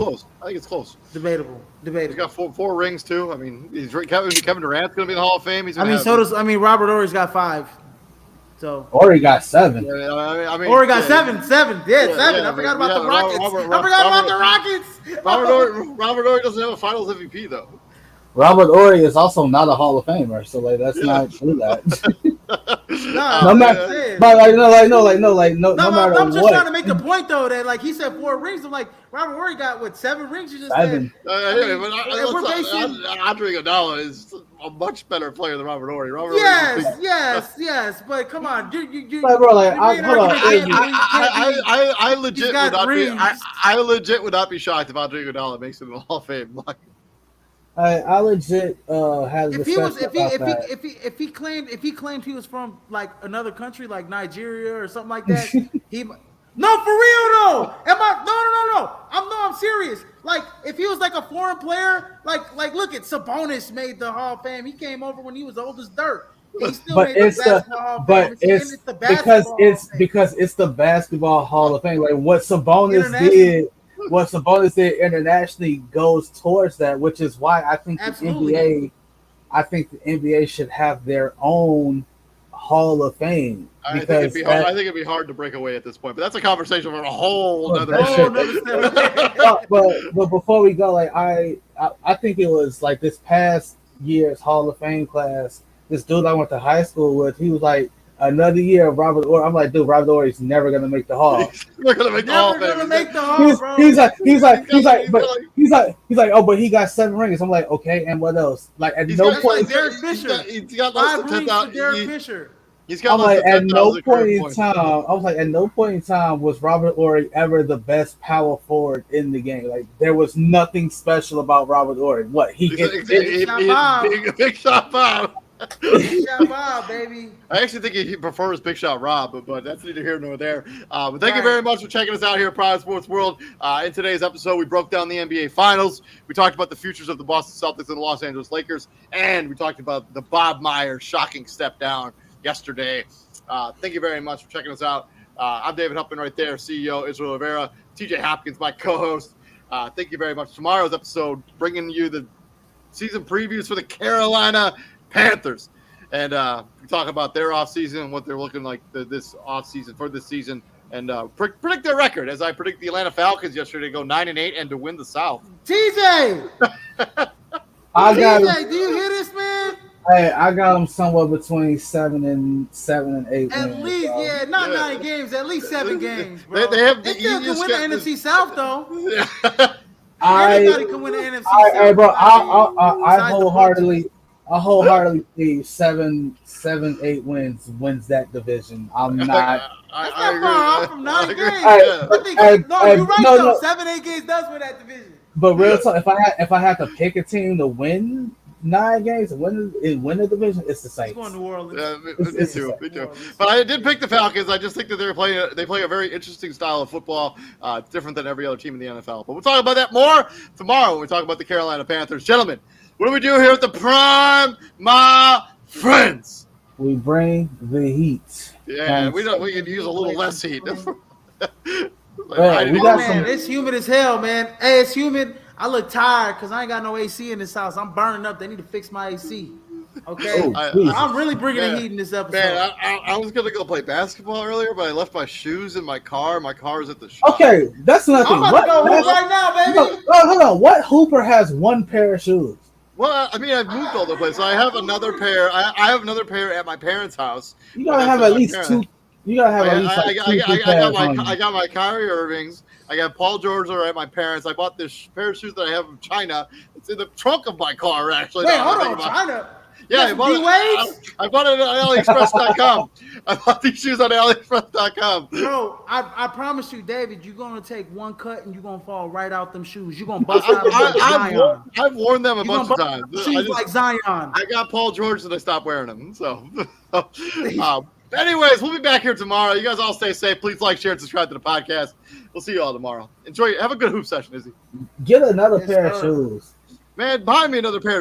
close. Debatable. He's got four rings too. I mean, Kevin Durant's going to be in the Hall of Fame. Robert Ory's got 5. So Ori got 7. Ori got 7. Yeah, 7. I forgot about the Rockets. I forgot about the Rockets. Robert Ory doesn't have a Finals MVP though. Robert Ory is also not a Hall of Famer, so like that's not true. That no matter, no matter I'm just what. trying to make the point though that like he said 4 rings. I'm like Robert Ory got what 7 rings? You just 7. said. Andre Iguodala is a much better player than Robert Ory. Yes, but come on, I legit would not be shocked if Andre Iguodala makes it in the Hall of Fame. I legit had if he claimed he was from like another country like Nigeria or something like that, no, for real though. I'm serious. Like if he was like a foreign player, like look at Sabonis made the Hall of Fame. He came over when he was old as dirt. He still made the Basketball Hall of Fame. Because it's the Basketball Hall of Fame. Like what Sabonis did internationally goes towards that, which is why I think the NBA should have their own Hall of Fame. I think it'd be hard to break away at this point, but that's a conversation for a whole other. But before we go, like I think it was like this past year's Hall of Fame class. This dude I went to high school with, he was like, another year of Robert Ory. I'm like, dude, Robert Ory's never gonna make the Hall. Never gonna make the Hall. He's like, oh, but he got 7 rings. I'm like, okay, and what else? Like at no point, Derek Fisher. He's got 5 rings for Derek Fisher. He's got at no point in time was Robert Ory ever the best power forward in the game. Like there was nothing special about Robert Ory. What he hit big shot Bob. Big shot Bob, baby. I actually think he prefers Big Shot Rob, but that's neither here nor there. But thank you very much for checking us out here at Pride Sports World. In today's episode, we broke down the NBA Finals. We talked about the futures of the Boston Celtics and the Los Angeles Lakers, and we talked about the Bob Myers shocking step down yesterday. Thank you very much for checking us out. I'm David Huppman right there, CEO Israel Rivera. TJ Hopkins, my co-host. Thank you very much. Tomorrow's episode, bringing you the season previews for the Carolina Panthers. And we talk about their offseason and what they're looking like this offseason for this season. And predict their record, as I predict the Atlanta Falcons yesterday to go 9-8 and to win the South. TJ! TJ, do you hear this, man? Hey, I got them somewhere between 7 and 8. At wins, least, bro. not 9 games, at least 7 games, bro. They have still can win the NFC South, though. Anybody can win the NFC South. Hey, bro, I wholeheartedly see 7-8 wins that division. I'm not. That's not far off from 9 games. You're right though. 7-8 games does win that division. But real talk, if I had to pick a team to win 9 games and win the division, it's the He's Saints. going to New Orleans. Me too. But I did pick the Falcons. I just think that they play a very interesting style of football, different than every other team in the NFL. But we'll talk about that more tomorrow when we talk about the Carolina Panthers. Gentlemen, what do we do here at the Prime, my friends? We bring the heat. Yeah, we can use a little less heat. Man, it's humid as hell, man. Hey, it's humid. I look tired because I ain't got no AC in this house. I'm burning up. They need to fix my AC. Okay, I'm really bringing the heat in this episode. Man, I was gonna go play basketball earlier, but I left my shoes in my car. My car's at the shop. Okay, that's nothing. I'm about to go hoop right now, baby. Hold on. What Hooper has one pair of shoes? Well, I mean, I've moved all the place. So I have another pair. I have another pair at my parents' house. You gotta have at least two. You gotta have at least I got my Kyrie Irvings. I got Paul George are at my parents. I bought this pair of shoes that I have from China. It's in the trunk of my car, actually. Wait, hold on, China. Yeah, I bought it on AliExpress.com. I bought these shoes on AliExpress.com. Bro, I promise you, David, you're gonna take one cut and you're gonna fall right out them shoes. You're gonna bust out like Zion. I've worn them a bunch of times. Shoes like Zion. I got Paul George and I stopped wearing them. So, anyways, we'll be back here tomorrow. You guys all stay safe. Please like, share, and subscribe to the podcast. We'll see you all tomorrow. Enjoy. Have a good hoop session, Izzy. Get another pair of shoes. Man, buy me another pair.